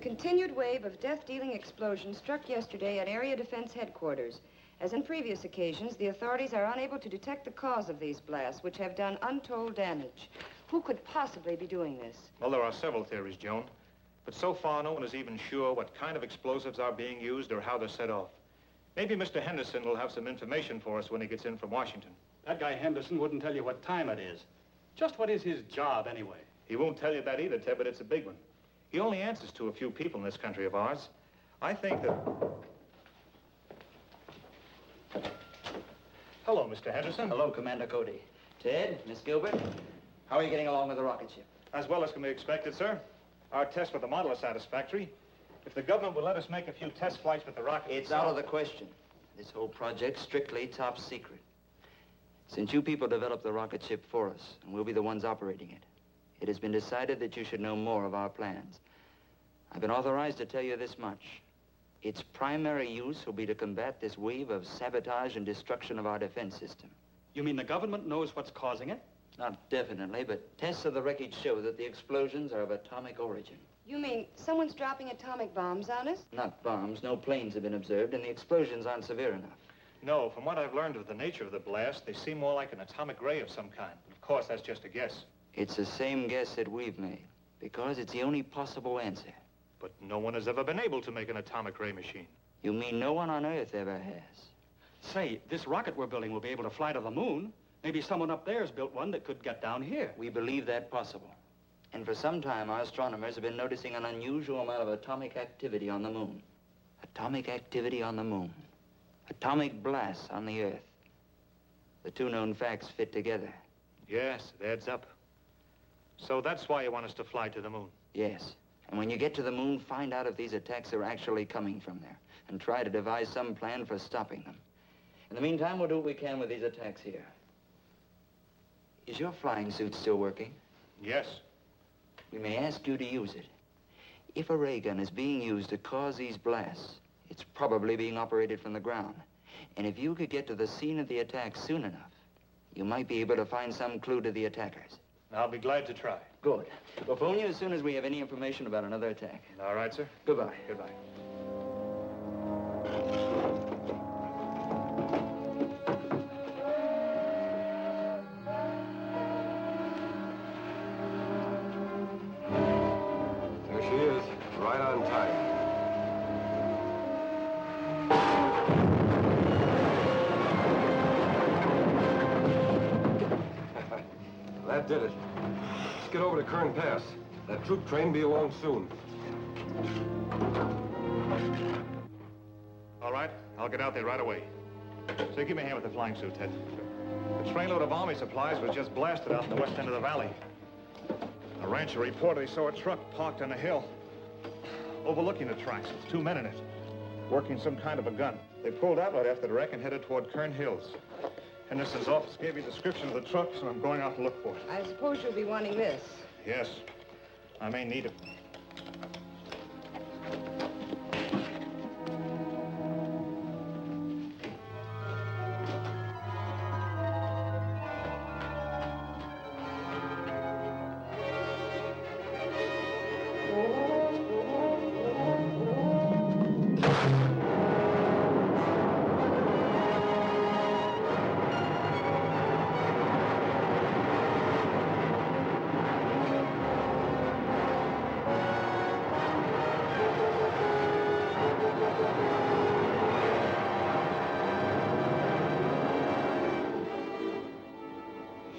continued wave of death-dealing explosions struck yesterday at Area Defense Headquarters. As in previous occasions, the authorities are unable to detect the cause of these blasts, which have done untold damage. Who could possibly be doing this? Well, there are several theories, Joan. But so far, no one is even sure what kind of explosives are being used or how they're set off. Maybe Mr. Henderson will have some information for us when he gets in from Washington. That guy Henderson wouldn't tell you what time it is. Just what is his job, anyway? He won't tell you that either, Ted, but it's a big one. He only answers to a few people in this country of ours. I think that... Hello, Mr. Henderson. Hello, Commando Cody. Ted, Miss Gilbert, how are you getting along with the rocket ship? As well as can be expected, sir. Our tests with the model are satisfactory. If the government will let us make a few test flights with the rocket... It's out of the question. This whole project's strictly top secret. Since you people developed the rocket ship for us, and we'll be the ones operating it, it has been decided that you should know more of our plans. I've been authorized to tell you this much. Its primary use will be to combat this wave of sabotage and destruction of our defense system. You mean the government knows what's causing it? Not definitely, but tests of the wreckage show that the explosions are of atomic origin. You mean someone's dropping atomic bombs on us? Not bombs. No planes have been observed, and the explosions aren't severe enough. No, from what I've learned of the nature of the blast, they seem more like an atomic ray of some kind. Of course, that's just a guess. It's the same guess that we've made, because it's the only possible answer. But no one has ever been able to make an atomic ray machine. You mean no one on Earth ever has? Say, this rocket we're building will be able to fly to the moon. Maybe someone up there has built one that could get down here. We believe that possible. And for some time, our astronomers have been noticing an unusual amount of atomic activity on the moon. Atomic activity on the moon. Atomic blasts on the Earth. The two known facts fit together. Yes, it adds up. So that's why you want us to fly to the moon? Yes. And when you get to the moon, find out if these attacks are actually coming from there, and try to devise some plan for stopping them. In the meantime, we'll do what we can with these attacks here. Is your flying suit still working? Yes. We may ask you to use it. If a ray gun is being used to cause these blasts, it's probably being operated from the ground. And if you could get to the scene of the attack soon enough, you might be able to find some clue to the attackers. I'll be glad to try. Good. We'll phone you as soon as we have any information about another attack. All right, sir. Goodbye. Goodbye. There she is, right on time. That did it. Let's get over to Kern Pass. That troop train will be along soon. All right, I'll get out there right away. So give me a hand with the flying suit, Ted. The trainload of army supplies was just blasted out in the west end of the valley. A rancher reported he saw a truck parked on a hill, overlooking the tracks with two men in it, working some kind of a gun. They pulled out right after the wreck and headed toward Kern Hills. Henderson's office gave me a description of the truck, so I'm going out to look for it. I suppose you'll be wanting this. Yes, I may need it.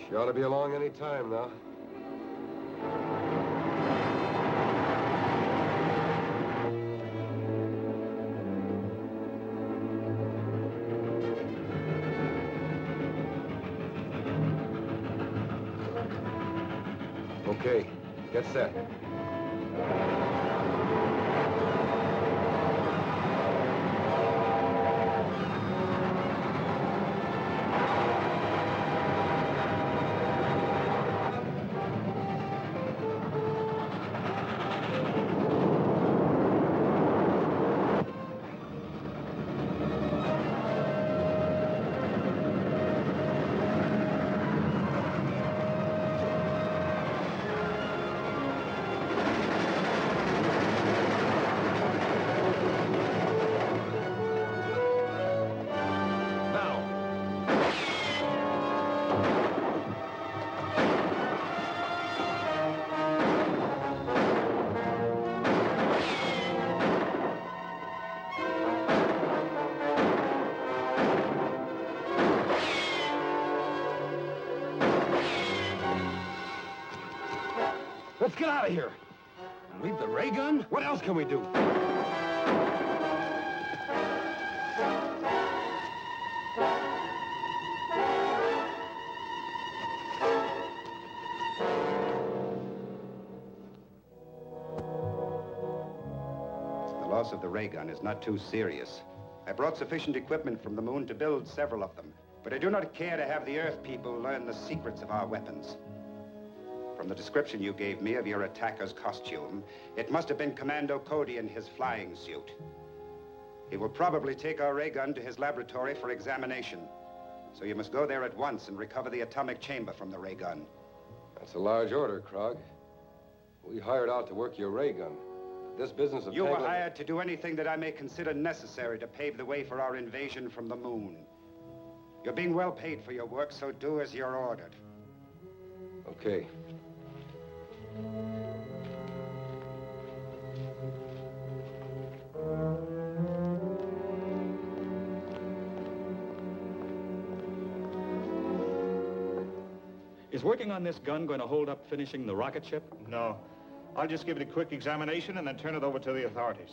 She ought to be along any time now. Okay, get set. Let's get out of here. And leave the ray gun? What else can we do? The loss of the ray gun is not too serious. I brought sufficient equipment from the moon to build several of them, but I do not care to have the Earth people learn the secrets of our weapons. From the description you gave me of your attacker's costume, it must have been Commando Cody in his flying suit. He will probably take our ray gun to his laboratory for examination. So you must go there at once and recover the atomic chamber from the ray gun. That's a large order, Krog. We hired out to work your ray gun. This business of You were hired to do anything that I may consider necessary to pave the way for our invasion from the moon. You're being well paid for your work, so do as you're ordered. Okay. Is working on this gun going to hold up finishing the rocket ship? No. I'll just give it a quick examination and then turn it over to the authorities.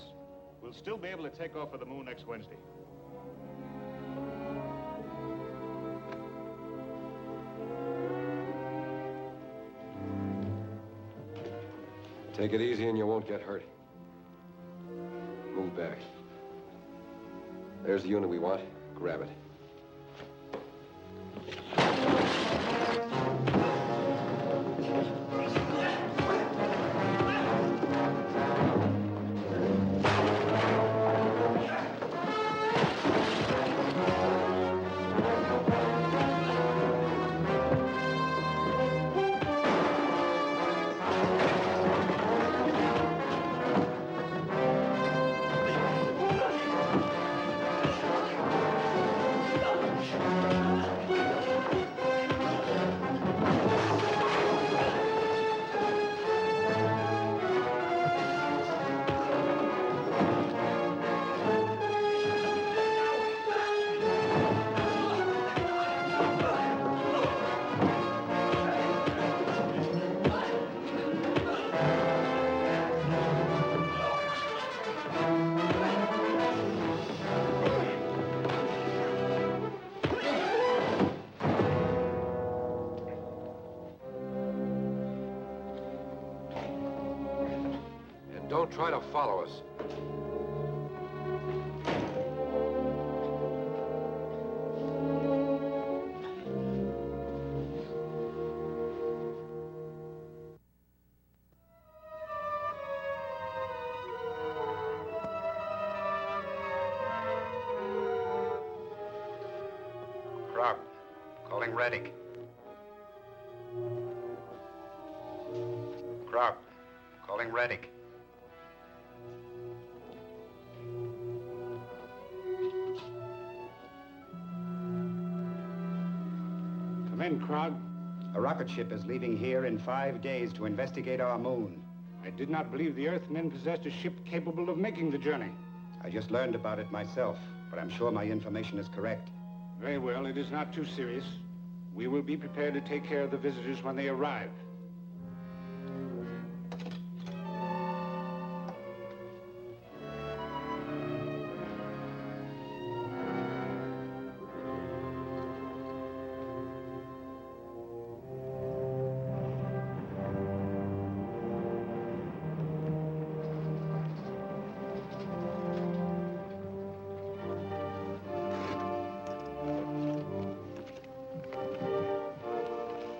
We'll still be able to take off for the moon next Wednesday. Take it easy and you won't get hurt. Move back. There's the unit we want. Grab it. Don't try to follow us. Krog, calling Reddick. Krog, calling Reddick. Come in, Krog. A rocket ship is leaving here in 5 days to investigate our moon. I did not believe the Earthmen possessed a ship capable of making the journey. I just learned about it myself, but I'm sure my information is correct. Very well, it is not too serious. We will be prepared to take care of the visitors when they arrive.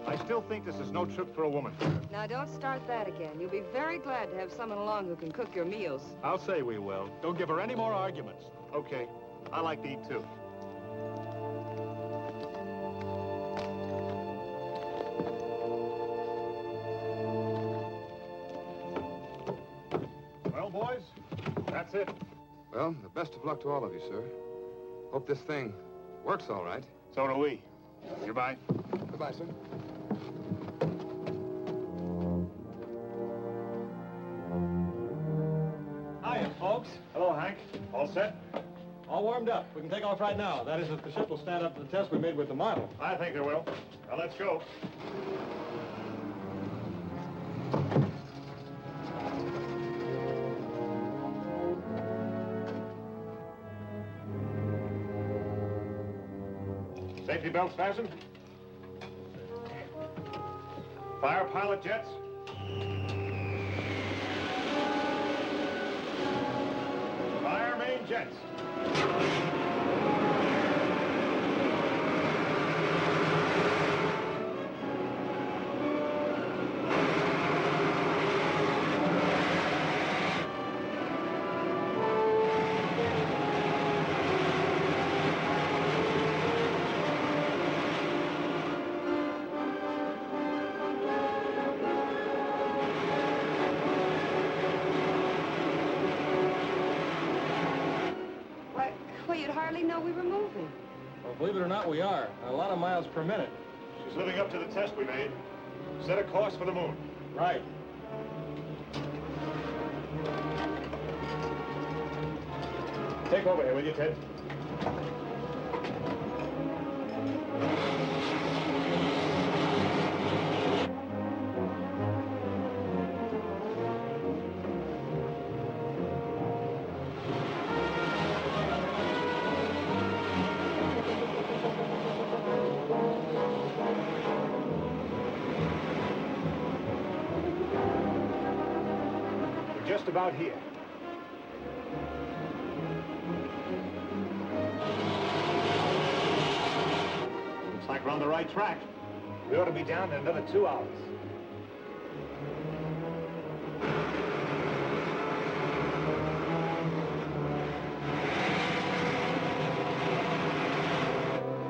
I still think this is no trip for a woman. Now, don't start that again. You'll be very glad to have someone along who can cook your meals. I'll say we will. Don't give her any more arguments. Okay. I like to eat, too. Well, boys, that's it. Well, the best of luck to all of you, sir. Hope this thing works all right. So do we. Goodbye. Goodbye, sir. Hiya, folks. Hello, Hank. All set? All warmed up. We can take off right now. That is, if the ship will stand up to the test we made with the model. I think it will. Now, let's go. Safety belts fastened. Fire pilot jets. Fire main jets. Well, you'd hardly know we were moving. Well, believe it or not, we are. A lot of miles per minute. She's living up to the test we made. Set a course for the moon. Right. Take over here, will you, Ted? We're just about here. Looks like we're on the right track. We ought to be down in another 2 hours.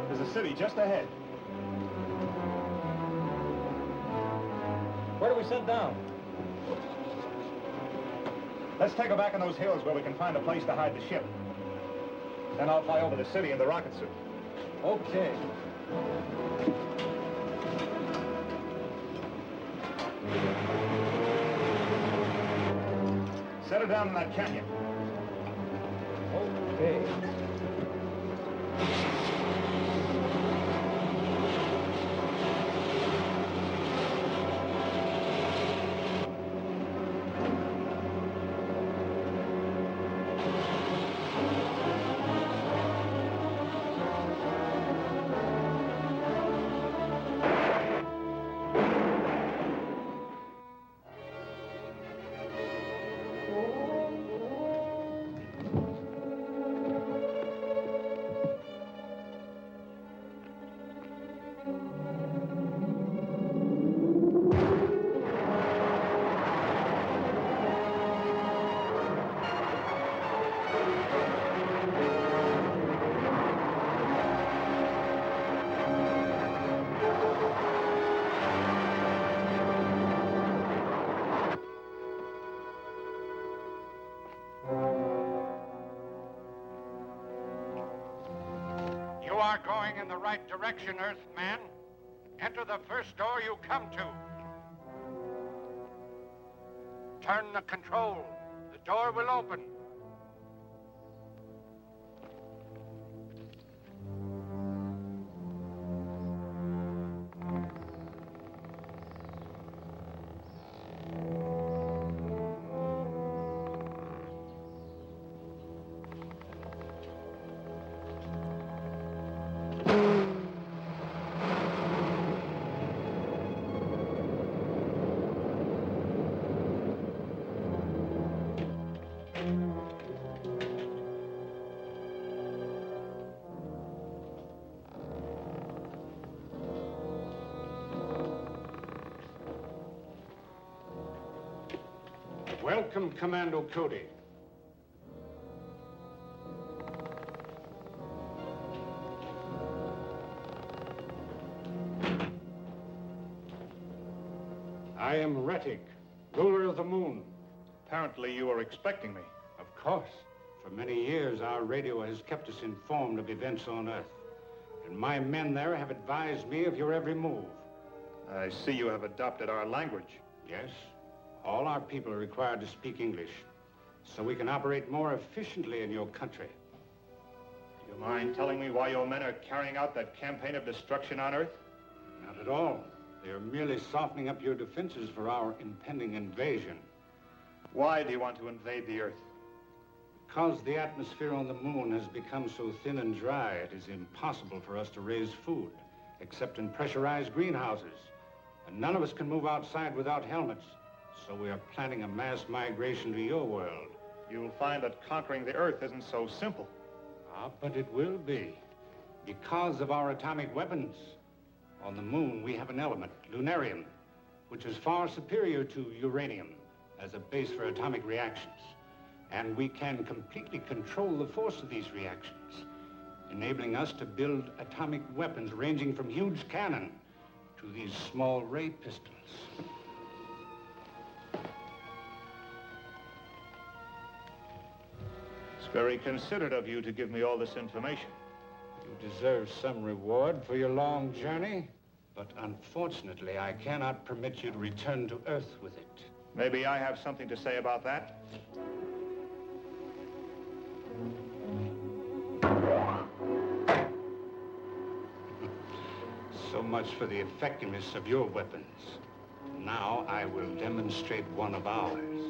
There's a city just ahead. Where do we set down? Let's take her back in those hills where we can find a place to hide the ship. Then I'll fly over the city in the rocket suit. Okay. Set her down in that canyon. Okay. You are going in the right direction, Earthman. Enter the first door you come to. Turn the control. The door will open. Welcome, Commando Cody. I am Rettig, ruler of the moon. Apparently you were expecting me. Of course. For many years, our radio has kept us informed of events on Earth. And my men there have advised me of your every move. I see you have adopted our language. Yes, all our people are required to speak English, so we can operate more efficiently in your country. Do you mind telling me why your men are carrying out that campaign of destruction on Earth? Not at all. They are merely softening up your defenses for our impending invasion. Why do you want to invade the Earth? Because the atmosphere on the moon has become so thin and dry, it is impossible for us to raise food, except in pressurized greenhouses. And none of us can move outside without helmets. So we are planning a mass migration to your world. You'll find that conquering the Earth isn't so simple. Ah, but it will be. Because of our atomic weapons. On the moon, we have an element, lunarium, which is far superior to uranium as a base for atomic reactions. And we can completely control the force of these reactions, enabling us to build atomic weapons ranging from huge cannon to these small ray pistols. It's very considerate of you to give me all this information. You deserve some reward for your long journey, but unfortunately, I cannot permit you to return to Earth with it. Maybe I have something to say about that. So much for the effectiveness of your weapons. Now I will demonstrate one of ours.